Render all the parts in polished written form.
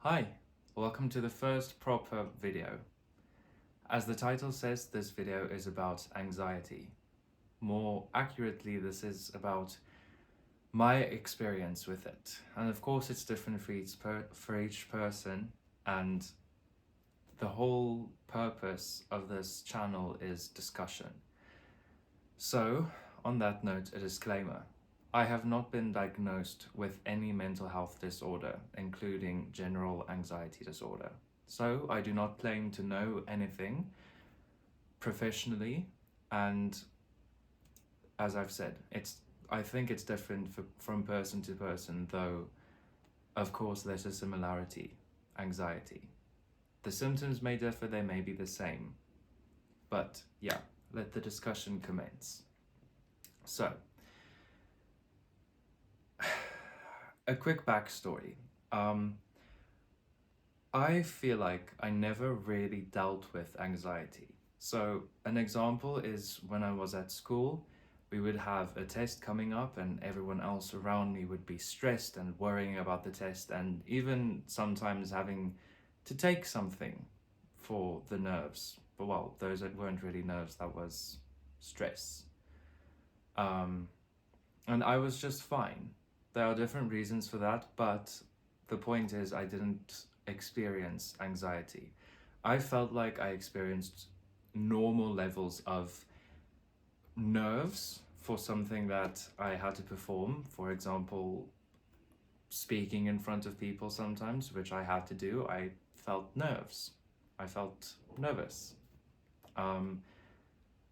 Hi, welcome to the first proper video. As the title says, this video is about anxiety. More accurately, this is about my experience with it. And of course, it's different for each person, and the whole purpose of this channel is discussion. So, on that note, a disclaimer. I have not been diagnosed with any mental health disorder, including general anxiety disorder. So I do not claim to know anything professionally, and as I've said, I think it's different from person to person, though of course there's a similarity, anxiety. The symptoms may differ, they may be the same. But yeah, let the discussion commence. So, a quick backstory. I feel like I never really dealt with anxiety. So an example is when I was at school, we would have a test coming up and everyone else around me would be stressed and worrying about the test, and even sometimes having to take something for the nerves. But well, those that weren't really nerves, that was stress. And I was just fine. There are different reasons for that, but the point is I didn't experience anxiety. I felt like I experienced normal levels of nerves for something that I had to perform. For example, speaking in front of people sometimes, which I had to do, I felt nerves. I felt nervous.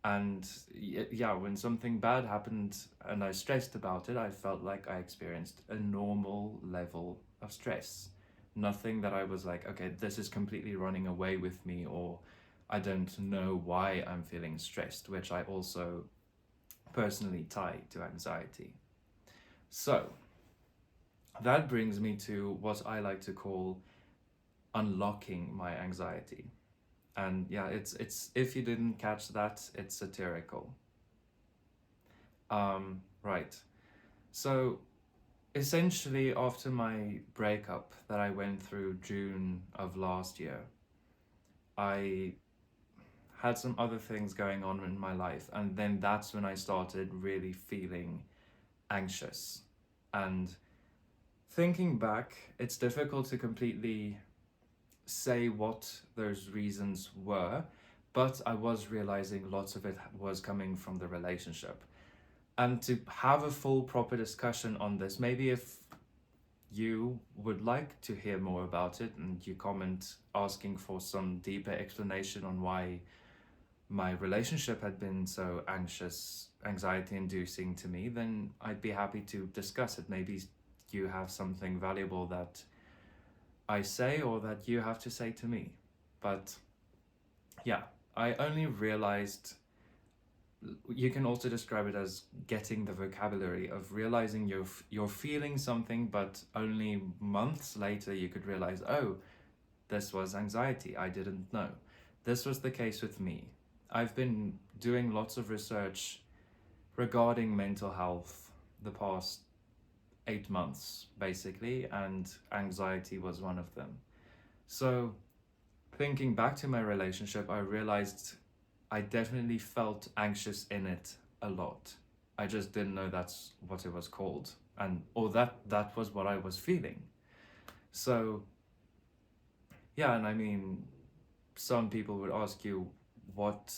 And yeah, when something bad happened and I stressed about it, I felt like I experienced a normal level of stress. Nothing that I was like, okay, this is completely running away with me, or I don't know why I'm feeling stressed, which I also personally tie to anxiety. So that brings me to what I like to call unlocking my anxiety. And yeah, it's if you didn't catch that, it's satirical. Right. So essentially, after my breakup that I went through June of last year, I had some other things going on in my life, and then that's when I started really feeling anxious. And thinking back, it's difficult to completely say what those reasons were, but I was realizing lots of it was coming from the relationship. And to have a full proper discussion on this, maybe if you would like to hear more about it and you comment asking for some deeper explanation on why my relationship had been so anxiety inducing to me, then I'd be happy to discuss it. Maybe you have something valuable that I say or that you have to say to me. But yeah, I only realized, you can also describe it as getting the vocabulary of realizing you're feeling something, but only months later you could realize, oh, this was anxiety. I didn't know. This was the case with me. I've been doing lots of research regarding mental health the past 8 months, basically, and anxiety was one of them. So thinking back to my relationship, I realized I definitely felt anxious in it a lot. I just didn't know that's what it was called, or that was what I was feeling. So yeah, and I mean, some people would ask you, what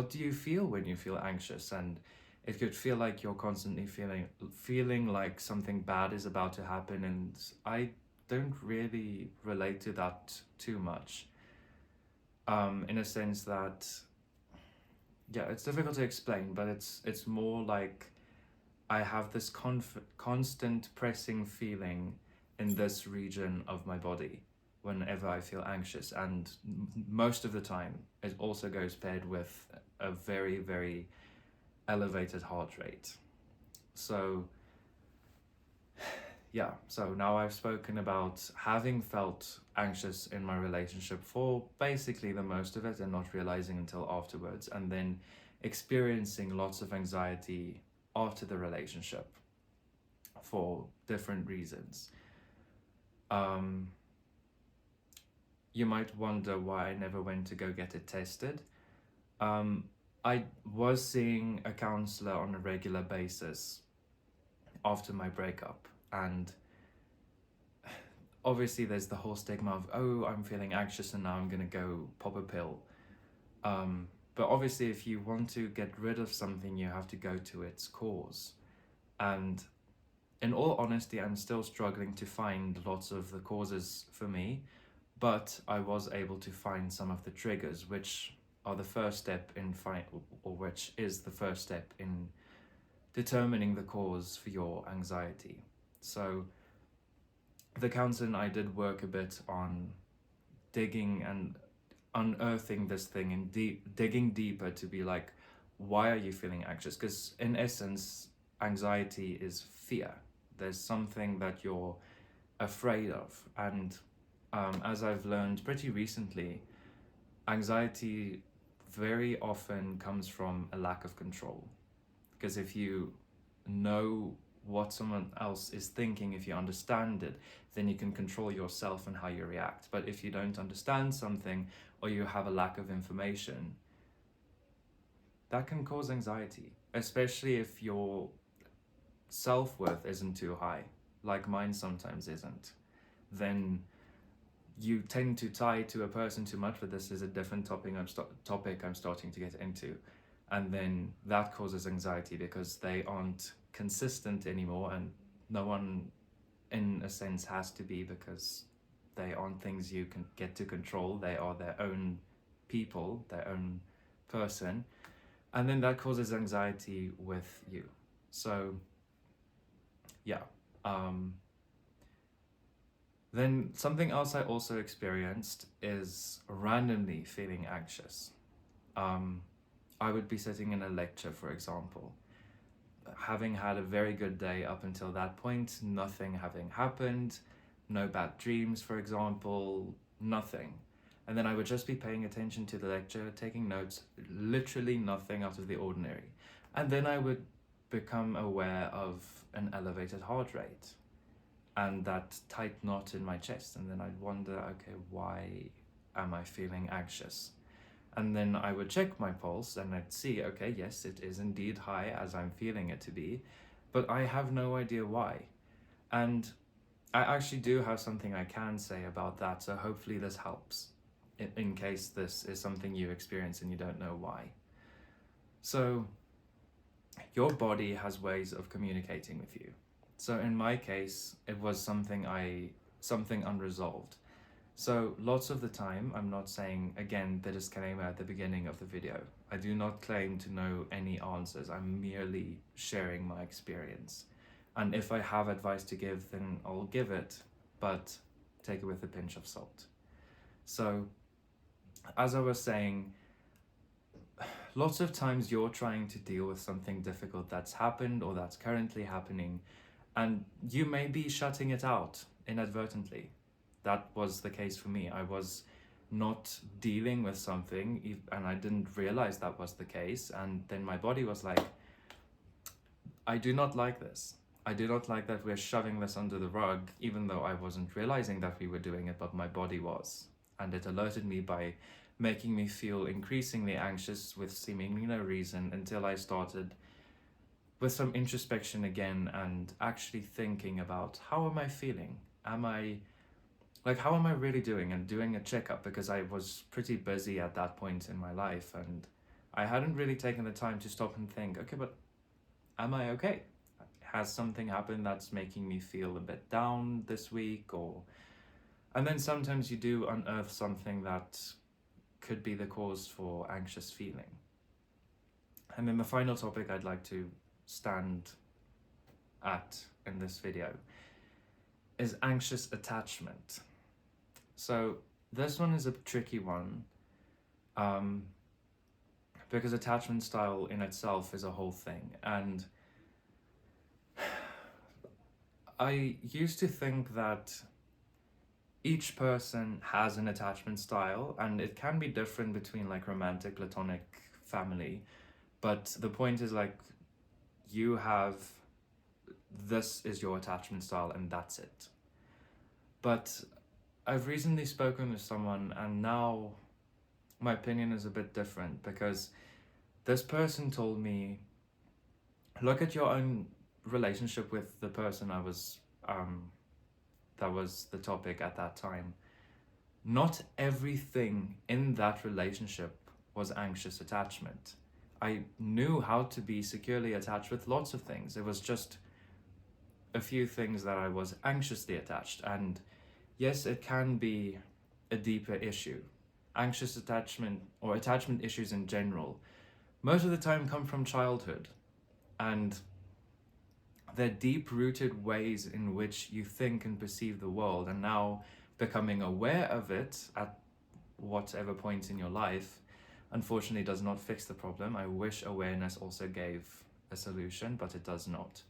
do you feel when you feel anxious? And it could feel like you're constantly feeling like something bad is about to happen, and I don't really relate to that too much. In a sense that, yeah, it's difficult to explain, but it's more like I have this constant pressing feeling in this region of my body whenever I feel anxious, and most of the time it also goes paired with a very, very elevated heart rate. So yeah, so now I've spoken about having felt anxious in my relationship for basically the most of it and not realizing until afterwards, and then experiencing lots of anxiety after the relationship for different reasons. you might wonder why I never went to go get it tested. Um, I was seeing a counselor on a regular basis after my breakup, and obviously there's the whole stigma of, oh, I'm feeling anxious and now I'm gonna go pop a pill. But obviously if you want to get rid of something, you have to go to its cause. And in all honesty, I'm still struggling to find lots of the causes for me, but I was able to find some of the triggers, which are the first step in or which is the first step in determining the cause for your anxiety. So the counselor and I did work a bit on digging and unearthing this thing and digging deeper to be like, why are you feeling anxious? Because in essence, anxiety is fear. There's something that you're afraid of. And as I've learned pretty recently, anxiety very often comes from a lack of control. Because if you know what someone else is thinking, if you understand it, then you can control yourself and how you react. But if you don't understand something or you have a lack of information, that can cause anxiety, especially if your self-worth isn't too high, like mine sometimes isn't. Then you tend to tie to a person too much, but this is a different topic I'm starting to get into. And then that causes anxiety because they aren't consistent anymore, and no one in a sense has to be, because they aren't things you can get to control. They are their own people, their own person, and then that causes anxiety with you. So yeah. Then something else I also experienced is randomly feeling anxious. I would be sitting in a lecture, for example, having had a very good day up until that point, nothing having happened, no bad dreams, for example, nothing. And then I would just be paying attention to the lecture, taking notes, literally nothing out of the ordinary. And then I would become aware of an elevated heart rate and that tight knot in my chest. And then I'd wonder, okay, why am I feeling anxious? And then I would check my pulse and I'd see, okay, yes, it is indeed high as I'm feeling it to be, but I have no idea why. And I actually do have something I can say about that, so hopefully this helps in case this is something you experience and you don't know why. So your body has ways of communicating with you. So in my case, it was something unresolved. So lots of the time, I'm not saying, again, the disclaimer at the beginning of the video, I do not claim to know any answers. I'm merely sharing my experience. And if I have advice to give, then I'll give it, but take it with a pinch of salt. So as I was saying, lots of times you're trying to deal with something difficult that's happened or that's currently happening, and you may be shutting it out inadvertently. That was the case for me. I was not dealing with something and I didn't realize that was the case. And then my body was like, I do not like this. I do not like that we're shoving this under the rug, even though I wasn't realizing that we were doing it, but my body was. And it alerted me by making me feel increasingly anxious with seemingly no reason, until I started with some introspection again and actually thinking about, how am I feeling? How am I really doing? And doing a checkup, because I was pretty busy at that point in my life and I hadn't really taken the time to stop and think, okay, but am I okay? Has something happened that's making me feel a bit down this week? And then sometimes you do unearth something that could be the cause for anxious feeling. And then the final topic I'd like to stand at in this video is anxious attachment. So this one is a tricky one, because attachment style in itself is a whole thing. And I used to think that each person has an attachment style, and it can be different between like romantic, platonic, family. But the point is, like, this is your attachment style and that's it. But I've recently spoken with someone, and now my opinion is a bit different, because this person told me, look at your own relationship with the person that was the topic at that time. Not everything in that relationship was anxious attachment. I knew how to be securely attached with lots of things. It was just a few things that I was anxiously attached. And yes, it can be a deeper issue. Anxious attachment, or attachment issues in general, most of the time come from childhood. And they're deep-rooted ways in which you think and perceive the world, and now becoming aware of it at whatever point in your life, unfortunately, does not fix the problem. I wish awareness also gave a solution, but it does not.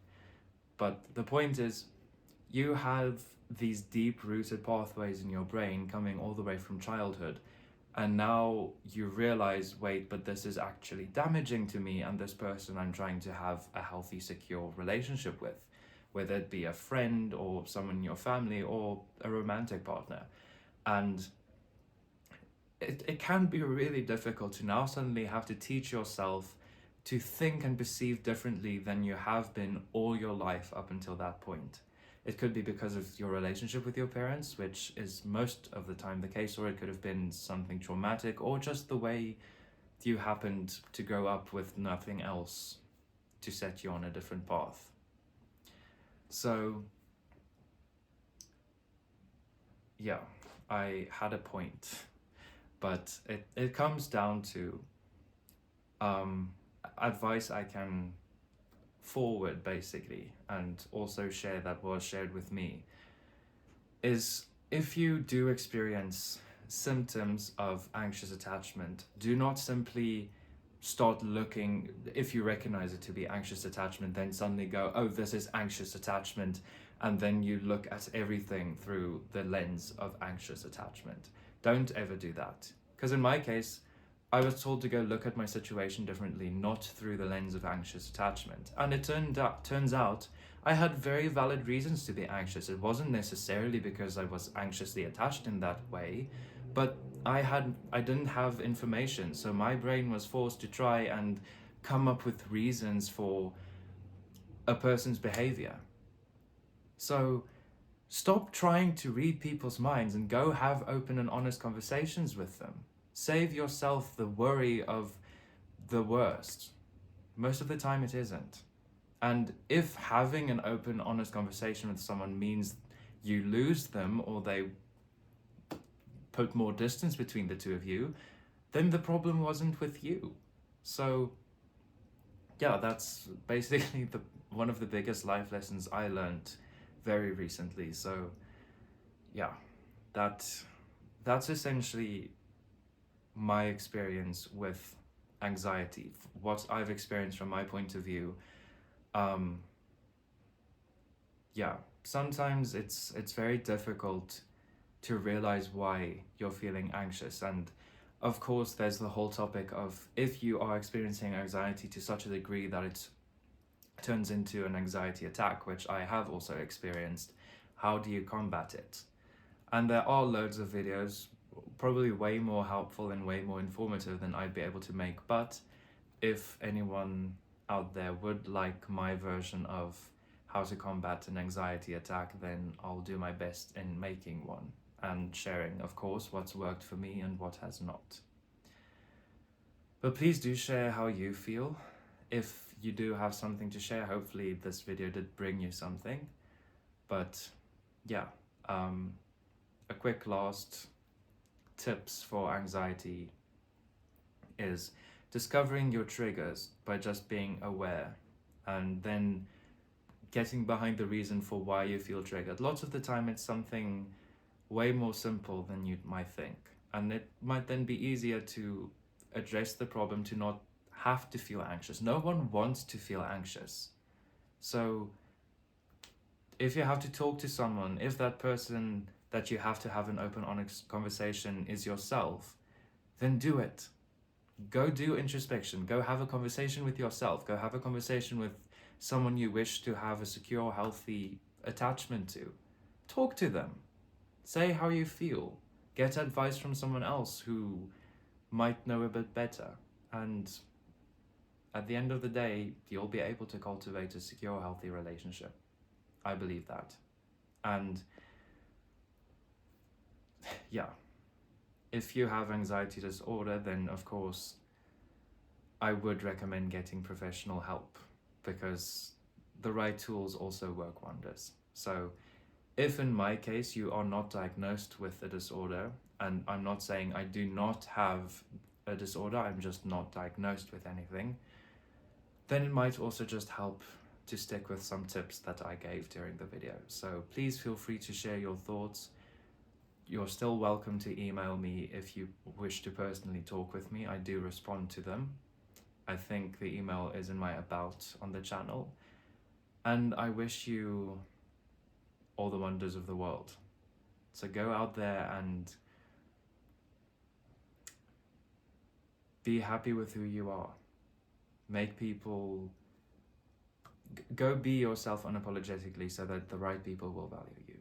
But the point is, you have these deep-rooted pathways in your brain coming all the way from childhood, and now you realize, wait, but this is actually damaging to me and this person I'm trying to have a healthy, secure relationship with, whether it be a friend or someone in your family or a romantic partner. And it can be really difficult to now suddenly have to teach yourself to think and perceive differently than you have been all your life up until that point. It could be because of your relationship with your parents, which is most of the time the case, or it could have been something traumatic, or just the way you happened to grow up with nothing else to set you on a different path. So, yeah, I had a point, but it comes down to advice I can forward, basically, and also share that was shared with me, is if you do experience symptoms of anxious attachment, do not simply start looking, if you recognize it to be anxious attachment, then suddenly go, oh, this is anxious attachment, and then you look at everything through the lens of anxious attachment. Don't ever do that. Because in my case, I was told to go look at my situation differently, not through the lens of anxious attachment. And it turns out I had very valid reasons to be anxious. It wasn't necessarily because I was anxiously attached in that way, but I didn't have information, so my brain was forced to try and come up with reasons for a person's behavior. So stop trying to read people's minds and go have open and honest conversations with them. Save yourself the worry of the worst. Most of the time it isn't. And if having an open, honest conversation with someone means you lose them, or they put more distance between the two of you, then the problem wasn't with you. So yeah, that's basically one of the biggest life lessons I learned very recently. So yeah, that's essentially my experience with anxiety, what I've experienced from my point of view. Yeah, sometimes it's very difficult to realize why you're feeling anxious, and of course there's the whole topic of, if you are experiencing anxiety to such a degree that it turns into an anxiety attack, which I have also experienced, how do you combat it? And there are loads of videos, probably way more helpful and way more informative than I'd be able to make, but if anyone out there would like my version of how to combat an anxiety attack, then I'll do my best in making one and sharing, of course, what's worked for me and what has not. But please do share how you feel. If you do have something to share, hopefully this video did bring you something. But yeah, a quick last tips for anxiety is discovering your triggers by just being aware, and then getting behind the reason for why you feel triggered. Lots of the time it's something way more simple than you might think, and it might then be easier to address the problem, to not have to feel anxious. No one wants to feel anxious. So if you have to talk to someone, if that person that you have to have an open, honest conversation is yourself, then do it. Go do introspection. Go have a conversation with yourself. Go have a conversation with someone you wish to have a secure, healthy attachment to. Talk to them. Say how you feel. Get advice from someone else who might know a bit better. And at the end of the day, you'll be able to cultivate a secure, healthy relationship. I believe that. And yeah, if you have anxiety disorder, then of course, I would recommend getting professional help, because the right tools also work wonders. So if in my case you are not diagnosed with a disorder, and I'm not saying I do not have a disorder, I'm just not diagnosed with anything, then it might also just help to stick with some tips that I gave during the video. So please feel free to share your thoughts. You're still welcome to email me if you wish to personally talk with me. I do respond to them. I think the email is in my about on the channel. And I wish you all the wonders of the world. So go out there and be happy with who you are. Make people... Go be yourself unapologetically so that the right people will value you.